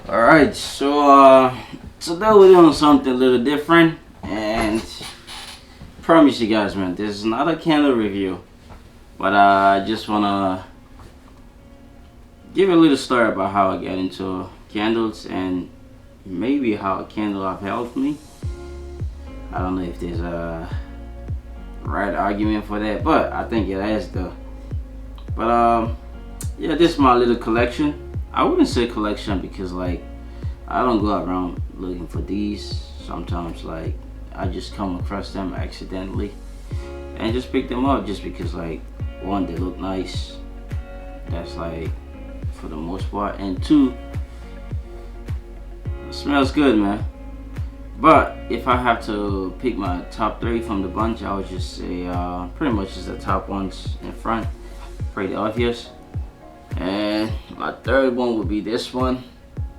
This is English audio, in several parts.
Alright, so today we're doing something a little different, and promise you guys, man, this is not a candle review, but I just wanna give a little story about how I got into candles and maybe how a candle have helped me. I don't know if there's a right argument for that, but I think it is though. But yeah, this is my little collection. I wouldn't say collection because like I don't go around looking for these. Sometimes like I just come across them accidentally and just pick them up just because like one, they look nice. That's like for the most part, and two, it smells good, man. But if I have to pick my top three from the bunch, I would just say pretty much just the top ones in front, pretty obvious. And my third one would be this one,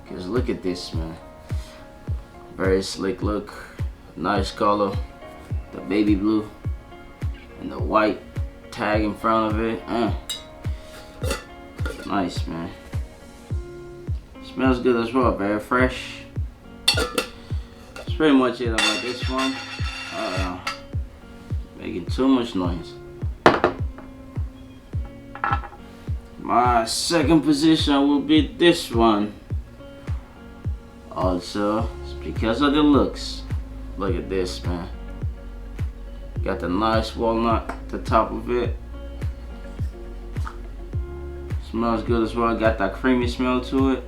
because look at this, man. Very slick look, nice color, the baby blue and the white tag in front of it. Nice, man. Smells good as well, very fresh. That's pretty much it about this one. Making too much noise. My second position will be this one. Also, it's because of the looks. Look at this, man. Got the nice walnut at the top of it. Smells good as well. Got that creamy smell to it.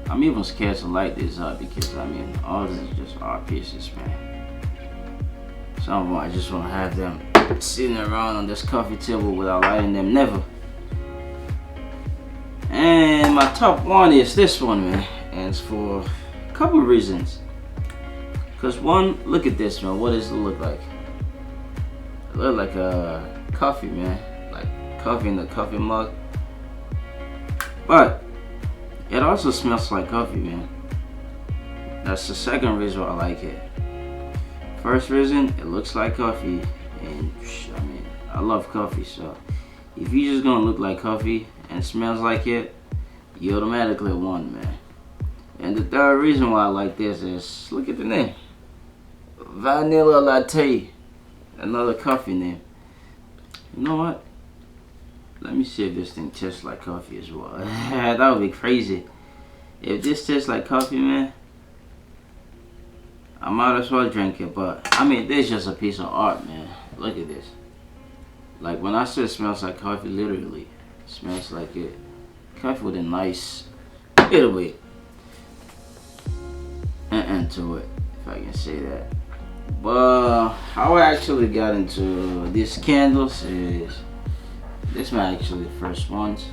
I'm even scared to light this up because I mean, all this is just art pieces, man. Some of them I just want to have them sitting around on this coffee table without lighting them, never. And my top one is this one, man, and it's for a couple of reasons. Cause one, look at this, man. What does it look like? It looks like a coffee, man, like coffee in the coffee mug. But it also smells like coffee, man. That's the second reason why I like it. First reason, it looks like coffee. And I mean, I love coffee, so if you just gonna look like coffee and smells like it, you automatically won, man. And the third reason why I like this is, look at the name, Vanilla Latte, another coffee name. You know what? Let me see if this thing tastes like coffee as well. That would be crazy. If this tastes like coffee, man, I might as well drink it. But I mean, this is just a piece of art, man. Look at this. Like when I say it smells like coffee, literally it smells like it. Coffee with a nice little bit to it, if I can say that. But how I actually got into these candles is this one actually the first ones.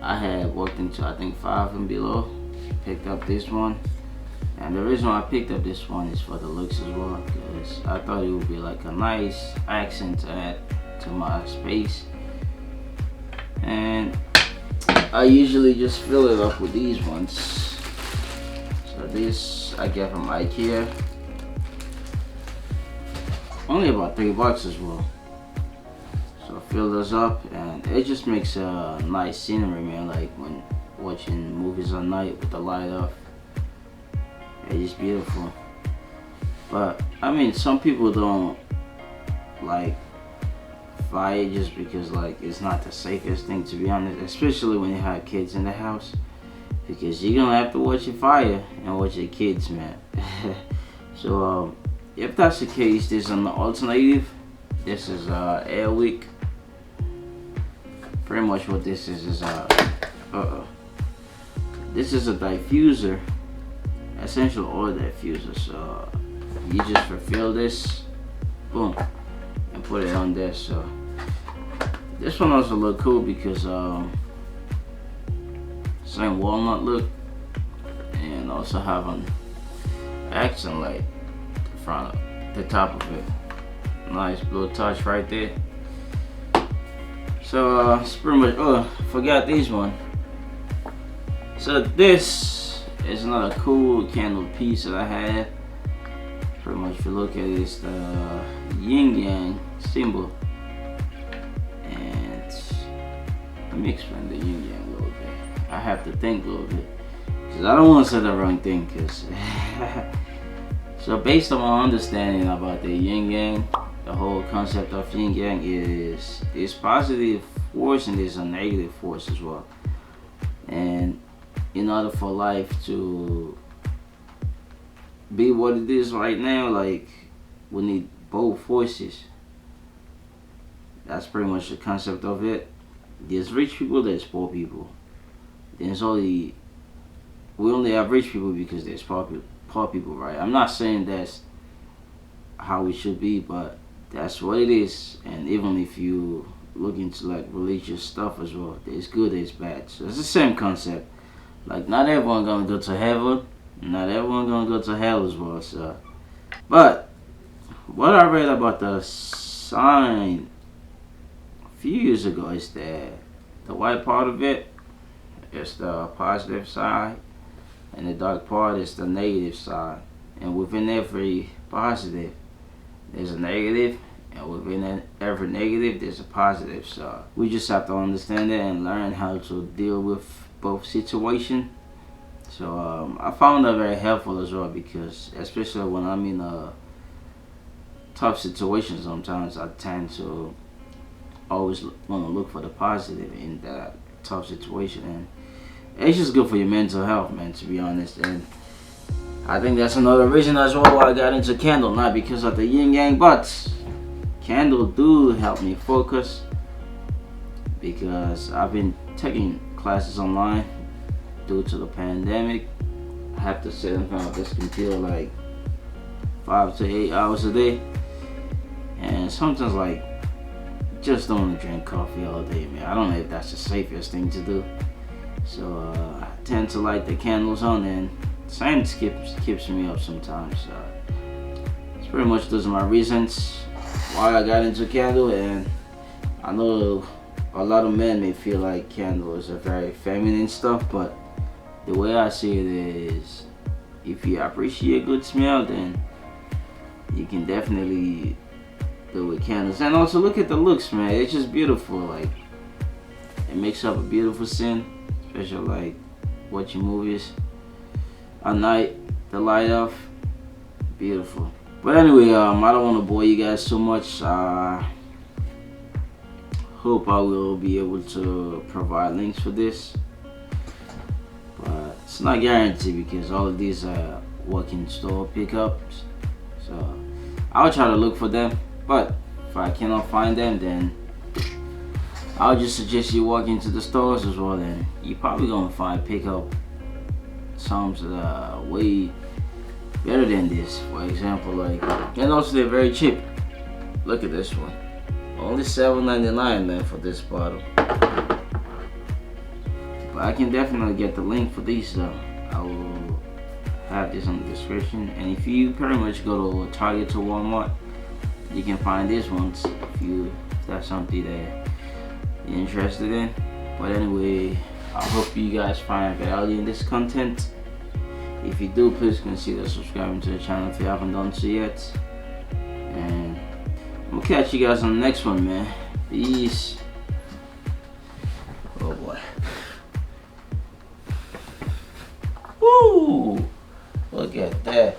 I had walked into I think 5 and below, picked up this one. And the reason why I picked up this one is for the looks as well, because I thought it would be like a nice accent to add to my space. And I usually just fill it up with these ones. So this I get from IKEA. Only about $3 as well. So I fill those up and it just makes a nice scenery, man, like when watching movies at night with the light off. It's beautiful. But I mean, some people don't like fire just because like it's not the safest thing, to be honest, especially when you have kids in the house, because you're gonna have to watch your fire and watch your kids, man. So if that's the case, there's an alternative. This is Airwick. Pretty much what this is this is a diffuser, essential oil diffuser. So you just refill this, boom, and put it on there. So this one also look cool because same walnut look, and also have an accent light in front of the top of it. Nice blue touch right there. So it's pretty much, oh, forgot these one. So this is another cool candle piece that I had. Pretty much if you look at it, it's the Yin Yang symbol. And let me explain the yin yang a little bit. I have to think a little bit. Cause I don't want to say the wrong thing. Cause so based on my understanding about the yin yang, the whole concept of yin yang is there's positive force and there's a negative force as well. And in order for life to be what it is right now, like we need both forces. That's pretty much the concept of it. There's rich people, there's poor people. There's only we only have rich people because there's poor people, right? I'm not saying that's how it should be, but that's what it is. And even if you look into like religious stuff as well, there's good, there's bad. So it's the same concept. Like not everyone gonna go to heaven, not everyone gonna go to hell as well. So, but what I read about the sign a few years ago is that the white part of it is the positive side, and the dark part is the negative side. And within every positive, there's a negative, and within every negative, there's a positive side. We just have to understand it and learn how to deal with both situations. So I found that very helpful as well, because especially when I'm in a tough situation, sometimes I tend to always want to look for the positive in that tough situation, and it's just good for your mental health, man, to be honest. And I think that's another reason as well why I got into candle, not because of the yin yang, but candle do help me focus, because I've been taking classes online due to the pandemic. I have to sit in front of this computer like 5 to 8 hours a day, and sometimes like just don't want to drink coffee all day, man. I don't know if that's the safest thing to do. So I tend to light the candles on, and science keeps me up sometimes. It's pretty much those are my reasons why I got into candle. And I know a lot of men may feel like candle is a very feminine stuff, but the way I see it is, if you appreciate good smell, then you can definitely do with candles. And also look at the looks, man. It's just beautiful. Like it makes up a beautiful scene, especially like watching movies at night, the light off, beautiful. But anyway, I don't want to bore you guys so much. Hope I will be able to provide links for this, but it's not guaranteed because all of these are walk-in store pickups. So I'll try to look for them, but if I cannot find them, then I'll just suggest you walk into the stores as well, and you're probably gonna find pickup some that are way better than this. For example, like, and also they're very cheap. Look at this one, only $7.99, man, for this bottle. But I can definitely get the link for these though. I will have this in the description, and if you pretty much go to Target to Walmart, you can find these ones if that's something that you're interested in. But anyway, I hope you guys find value in this content. If you do, please consider subscribing to the channel if you haven't done so yet. And I'm gonna catch you guys on the next one, man. Peace. Oh boy. Woo! Look at that.